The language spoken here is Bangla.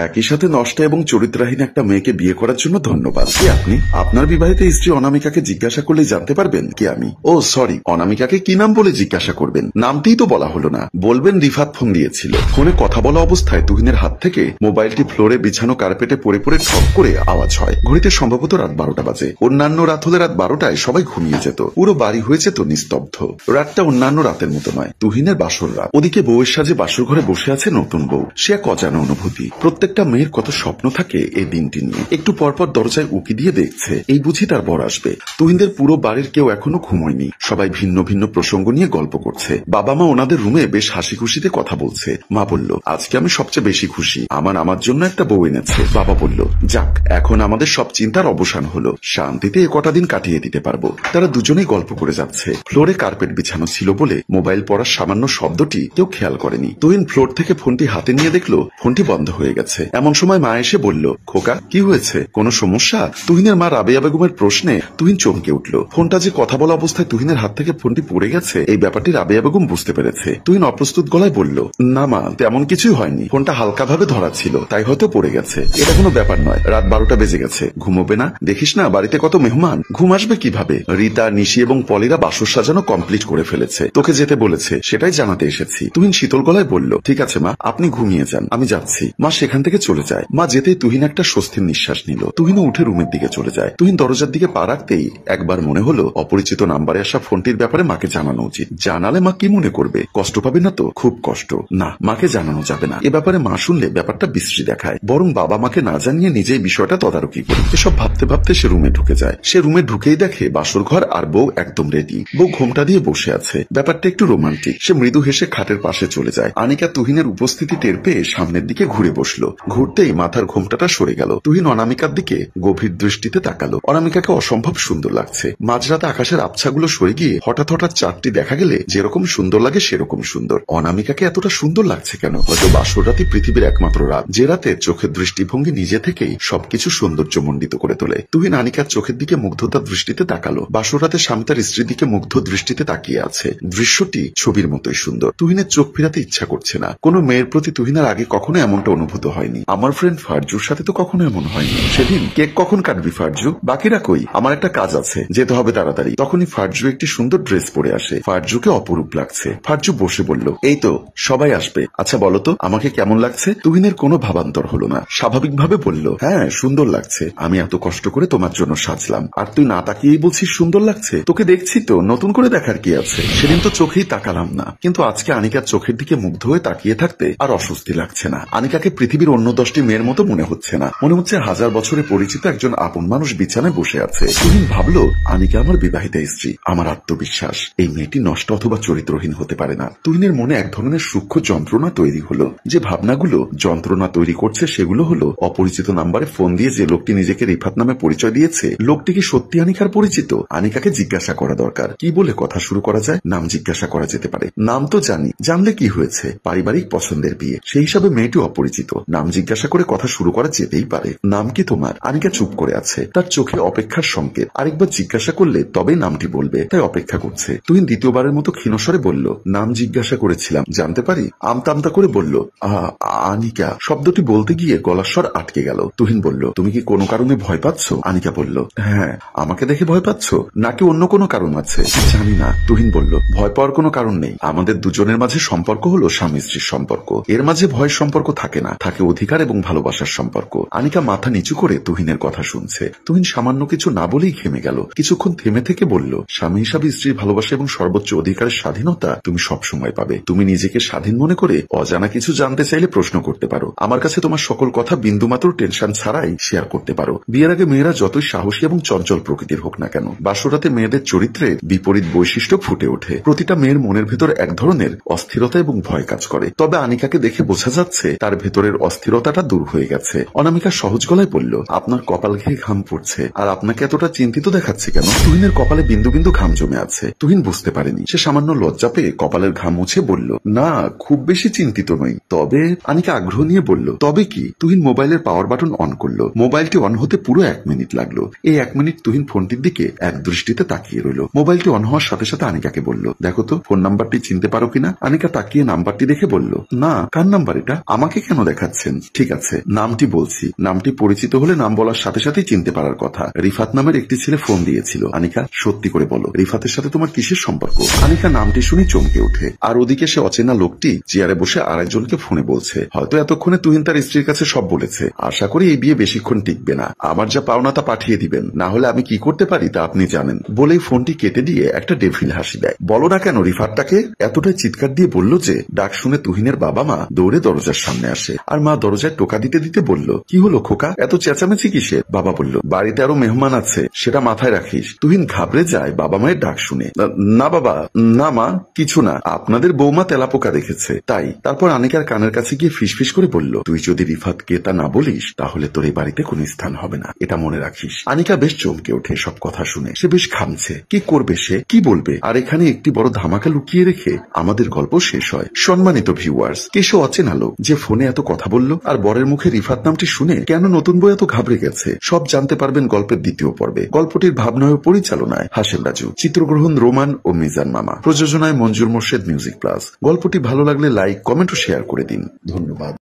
একই সাথে নষ্ট এবং চরিত্রহীন একটা মেয়েকে বিয়ে করার জন্য ধন্যবাদ। কি আপনি আপনার বিবাহিত স্ত্রী অনামিকাকে জিজ্ঞাসা করলেই জানতে পারবেন কি আমি? ও সরি, অনামিকাকে কি নাম বলে জিজ্ঞাসা করবেন? নামটিই তো বলা হলো না। বলবেন রিফাত ফোন দিয়েছিল। ফোনে কথা বলা অবস্থায় তুহিনের হাত থেকে মোবাইলটি ফ্লোরে বিছানো কার্পেটে পড়ে পড়ে ঠক করে আওয়াজ হয়। ঘড়িতে সম্ভবত রাত 12টা বাজে। অন্যান্য রাত হলে রাত 12টায় সবাই ঘুমিয়ে যেত। পুরো বাড়ি হয়েছে তো নিস্তব্ধ। রাতটা অন্যান্য রাতের মতো নয়, তুহিনের বাসর রাত। ওদিকে বউয়ের সাজে বাসর ঘরে বসে আছে নতুন বউ। সে এক অজানা অনুভূতি। প্রত্যেকটা মেয়ের কত স্বপ্ন থাকে এই দিনটি নিয়ে। একটু পরপর দরজায় উকি দিয়ে দেখছে, এই বুঝি তার বর আসবে। তুহিনদের পুরো বাড়ির কেউ এখনো ঘুমোয়নি। সবাই ভিন্ন ভিন্ন প্রসঙ্গ নিয়ে গল্প করছে। বাবা মা ওনাদের রুমে বেশ হাসি খুশিতে কথা বলছে। মা বলল, আজকে আমি সবচেয়ে বেশি খুশি, আমার জন্য একটা বউ এনেছে। বাবা বলল, যাক, এখন আমাদের সব চিন্তার অবসান হলো, শান্তিতে এ কটা দিন কাটিয়ে দিতে পারবো। তারা দুজনেই গল্প করে যাচ্ছে। ফ্লোরে কার্পেট বিছানো ছিল বলে মোবাইল পড়ার সামান্য শব্দটি কেউ খেয়াল করেনি। তুহিন ফ্লোর থেকে ফোনটি হাতে নিয়ে দেখলো ফোনটি বন্ধ হয়ে গেছে। এমন সময় মা এসে বলল, খোকা কি হয়েছে, কোনো সমস্যা? তুহিনের মা রাবেয়া বেগমের প্রশ্নে তুহিন চমকে উঠল। ফোনটা যে কথা বলা অবস্থায় তুহিনের হাত থেকে ফোনটি পড়ে গেছে, এই ব্যাপারটি রাবেয়া বেগম বুঝতে পেরেছে। তুহিন অপ্রস্তুত গলায় বলল, না মা, তেমন কিছুই হয়নি, ফোনটা হালকাভাবে ধরা ছিল, তাই হয়তো পড়ে গেছে। এটা কোনো ব্যাপার নয়, রাত 12টা বেজে গেছে, ঘুমোবে না? দেখিস না বাড়িতে কত মেহমান, ঘুম আসবে কিভাবে? রীতা, নিশি এবং পলিরা বাসর সাজানো কমপ্লিট করে ফেলেছে, তোকে যেতে বলেছে, সেটাই জানাতে এসেছি। তুহিন শীতল গলায় বলল, ঠিক আছে মা, আপনি ঘুমিয়ে যান, আমি যাচ্ছি। মা সেখান থেকে চলে যায়। মা যেতেই তুহিন একটা স্বস্তির নিঃশ্বাস নিল। তুহিনও উঠে রুমের দিকে চলে যায়। তুহিন দরজার দিকে পা রাখতেই একবার মনে হলো অপরিচিত নাম্বারে আসা ফোনটির ব্যাপারে মাকে জানানো উচিত। জানালে মা কি মনে করবে? কষ্ট পাবে না তো? খুব কষ্ট। না, মাকে জানানো যাবে না। এ ব্যাপারে মা শুনলে ব্যাপারটা বিশ্রী দেখায়। বরং বাবা মাকে না জানিয়ে নিজেই বিষয়টা তদারকি করে। এসব ভাবতে ভাবতে সে রুমে ঢুকে যায়। সে রুমে ঢুকেই দেখে বাসর ঘর আর বউ একদম রেডি। বউ ঘোমটা দিয়ে বসে আছে। ব্যাপারটা একটু রোমান্টিক। সে মৃদু হেসে খাটের পাশে চলে যায়। আনিকা তুহিনের উপস্থিতি টের পেয়ে সামনের দিকে ঘুরে বসলো। ঘুরতেই মাথার ঘোমটাটা সরে গেল। তুহিন অনামিকার দিকে গভীর দৃষ্টিতে তাকালো। অনামিকাকে অসম্ভব সুন্দর লাগছে। মাঝরাতে আকাশের আবছাগুলো সরে গিয়ে হঠাৎ হঠাৎ চাঁদটি দেখা গেলে যেরকম সুন্দর লাগে সেরকম সুন্দর। অনামিকাকে এতটা সুন্দর লাগছে কেন? হয়তো বাসর রাতই পৃথিবীর একমাত্র রাত, যে রাতে চোখের দৃষ্টিভঙ্গি নিজে থেকেই সবকিছু সৌন্দর্যমণ্ডিত করে তোলে। তুহিন আনিকার চোখের দিকে মুগ্ধতার দৃষ্টিতে তাকালো। বাসর রাতে স্বামী তার স্ত্রীর দিকে মুগ্ধ দৃষ্টিতে তাকিয়ে আছে। দৃশ্যটি ছবির মতোই সুন্দর। তুহিনের চোখ ফেরাতে ইচ্ছা করছে না। কোনো মেয়ের প্রতি তুহিনের আগে কখনো এমনটা অনুভূত হয়নি। আমার ফ্রেন্ড ফারজুর সাথে তো কখনো এমন হয়নি। সেদিন কেক কখন কাটবি ফারজু? বাকিরা কই? আমার একটা কাজ আছে, যেতে হবে তাড়াতাড়ি। তখনই ফারজু একটি সুন্দর ড্রেস পরে আসে। ফারজুকে অপরূপ লাগছে। ফারজু বসে বলল, এই তো সবাই আসবে, আচ্ছা বলো তো আমাকে কেমন লাগছে? তুহিনের কোনো ভাবান্তর হলো না। স্বাভাবিকভাবে বলল, হ্যাঁ সুন্দর লাগছে, আমি এত কষ্ট করে তোমার জন্য সাজলাম, আর তুই না তাকিয়েই বলছিস সুন্দর লাগছে? তোকে দেখছি তো, নতুন করে দেখার কি আছে? সেদিন তো চোখেই তাকালাম না, কিন্তু আজকে আনিকার চোখের দিকে মুগ্ধ হয়ে তাকিয়ে থাকতে আর অস্বস্তি লাগছে না। আনিকাকে পৃথিবীর অন্য 10টি মেয়ের মতো মনে হচ্ছে না। মনে হচ্ছে হাজার বছরে পরিচিত একজন আপন মানুষ বিছানায় বসে আছে। তুহিন ভাবলো, আনিকা আমার বিবাহিতা স্ত্রী, আমার আত্মবিশ্বাস। এই মেয়েটি নষ্ট অথবা চরিত্রহীন হতে পারে না। তুহিনের মনে এক ধরনের সূক্ষ্ম যন্ত্রণা তৈরি হলো। যে ভাবনাগুলো যন্ত্রণা তৈরি করছে সেগুলো হলো, অপরিচিত নাম্বারে ফোন দিয়ে যে লোকটি নিজেকে রিফাত নামে পরিচয় দিয়েছে, লোকটি কি সত্যি আনিকার পরিচিত? আনিকাকে জিজ্ঞাসা করা দরকার। কি বলে কথা শুরু করা যায়? নাম জিজ্ঞাসা করা যেতে পারে। নাম তো জানি, জানলে কি হয়েছে? পারিবারিক পছন্দের বিয়ে, সেই হিসাবে মেয়েটি অপরিচিত, নাম জিজ্ঞাসা করে কথা শুরু করা যেতেই পারে। নাম কি তোমার? আনিকা চুপ করে আছে। তার চোখে অপেক্ষার সংকেত। আরেকবার জিজ্ঞাসা করলে তবেই নামটি বলবে, তাই অপেক্ষা করছে। তুহিন দ্বিতীয়বারের মতো ক্ষীণস্বরে বলল, নাম জিজ্ঞাসা করেছিলাম, জানতে পারি? আমতা আমতা করে বলল, আনিকা। শব্দটি বলতে গিয়ে গলার স্বর আটকে গেল। তুহিন বলল, তুমি কি কোনো কারণে ভয় পাচ্ছ? আনিকা বলল, হ্যাঁ। আমাকে দেখে ভয় পাচ্ছ নাকি অন্য কোনো কারণ আছে? জানি না। তুহিন বলল, ভয় পাওয়ার কোনো কারণ নেই। আমাদের দুজনের মাঝে সম্পর্ক হলো স্বামী স্ত্রীর সম্পর্ক। এর মাঝে ভয়ের সম্পর্ক থাকে না, থাকে অধিকার এবং ভালোবাসার সম্পর্ক। আনিকা মাথা নিচু করে তুহিনের কথা শুনছে। তুহিন সামান্য কিছু না বলেই থেমে গেল। কিছুক্ষণ থেমে থেকে বলল, স্বামী হিসাবে স্ত্রীর ভালোবাসা এবং সর্বোচ্চ অধিকারের স্বাধীনতা তুমি সবসময় পাবে। তুমি নিজেকে স্বাধীন মনে করে অজানা কিছু জানতে চাইলে প্রশ্ন করতে পারো। আমার কাছে তোমার সকল কথা বিন্দুমাত্র টেনশন ছাড়াই শেয়ার করতে পারো। বিয়ের আগে মেয়েরা যতই সাহসী এবং চঞ্চল প্রকৃতির হোক না কেন, বাসরাতে মেয়েদের চরিত্রে বিপরীত বৈশিষ্ট্য ফুটে ওঠে। প্রতিটা মেয়ের মনের ভেতর এক ধরনের অস্থিরতা এবং ভয় কাজ করে। তবে আনিকাকে দেখে বোঝা যাচ্ছে তার ভেতরের অস্থিরতাটা দূর হয়ে গেছে। অনামিকা সহজ গলায় বলল, আপনার কপাল ঘেয়ে ঘাম পড়ছে, আর আপনাকে এতটা চিন্তিত দেখাচ্ছে কেন? তুহিনের কপালে বিন্দু বিন্দু ঘাম জমে আছে। তুহিন বুঝতে পারেনি। সে সামান্য লজ্জা পেয়ে কপালের ঘাম মুছে বলল, না খুব বেশি চিন্তিত নই, তবে। আনিকা আগ্রহ নিয়ে বলল, তবে কি? তুহিন মোবাইলের পাওয়ার বাটন অন করলো। মোবাইলটি অন হতে পুরো 1 মিনিট লাগলো। এই 1 মিনিট তুহিন ফোনটির দিকে এক দৃষ্টিতে তাকিয়ে রইল। মোবাইলটি অন হওয়ার সাথে সাথে আনিকাকে বলল, দেখো তো ফোন নাম্বারটি চিনতে পারো কিনা? আনিকা তাকিয়ে নাম্বারটি দেখে বলল, না। কার নাম্বার এটা? আমাকে কেন দেখাচ্ছে? বলছেন। ঠিক আছে, নামটি বলছি। নামটি পরিচিত হলে নাম বলার সাথে সাথেই চিনতে পারার কথা। রিফাত নামের একটি ছেলে ফোন দিয়েছিল। আনিকা, সত্যি করে বলো, রিফাতের সাথে তোমার কিসের সম্পর্ক? আনিকা নামটি শুনে চমকে ওঠে। আর ওদিকে সে অচেনা লোকটি চেয়ারে বসে আরেকজনকে ফোনে বলছে। হয়তো এতক্ষণে তুহিন তার স্ত্রীর কাছে সব বলেছে। আশা করি এই বিয়ে বেশিক্ষণ টিকবে না। আমার যা পাওনা তা পাঠিয়ে দিবেন, না হলে আমি কি করতে পারি তা আপনি জানেন। বলেই ফোনটি কেটে দিয়ে একটা ডেভিল হাসি দেয়। বলো না কেন রিফাতটাকে? এতটাই চিৎকার দিয়ে বলল যে ডাক শুনে তুহিনের বাবা মা দৌড়ে দরজার সামনে আসে। আর মা দরজায় টোকা দিতে দিতে বলল, কি হলো খোকা, এত চেঁচামেচি কিসের? বাবা বলল, বাড়িতে আরো মেহমান আছে, সেটা মাথায় রাখিস। তুহিন ঘাবড়ে যায় বাবা মায়ের ডাক শুনে। না বাবা, না মা, কিছু না, আপনাদের বৌমা তেলাপোকা দেখেছে তাই। তারপর আনিকার কানের কাছে গিয়ে ফিসফিস করে বলল, তুই যদি রিফাতকে তা না বলিস তাহলে তোর এই বাড়িতে কোনো স্থান হবে না, এটা মনে রাখিস। আনিকা বেশ চমকে ওঠে সব কথা শুনে। সে বেশ ঘামছে। কি করবে সে, কি বলবে? আর এখানে একটি বড় ধামাকা লুকিয়ে রেখে আমাদের গল্প শেষ হয়। সম্মানিত ভিউয়ার্স, কে সে অচেনা লোক যে ফোনে এত কথা বলল? আর বরের মুখে রিফাত নামটি শুনে কেন নতুন বউ এত ঘাবড়ে গেছে? সব জানতে পারবেন গল্পের দ্বিতীয় পর্বে। গল্পটির ভাবনা ও পরিচালনায় হাশেম রাজু, চিত্রগ্রহণ রোমান ও মিজান মামা, প্রযোজনায় মঞ্জুর মোর্শেদ মিউজিক প্লাস। গল্পটি ভালো লাগলে লাইক, কমেন্ট ও শেয়ার করে দিন। ধন্যবাদ।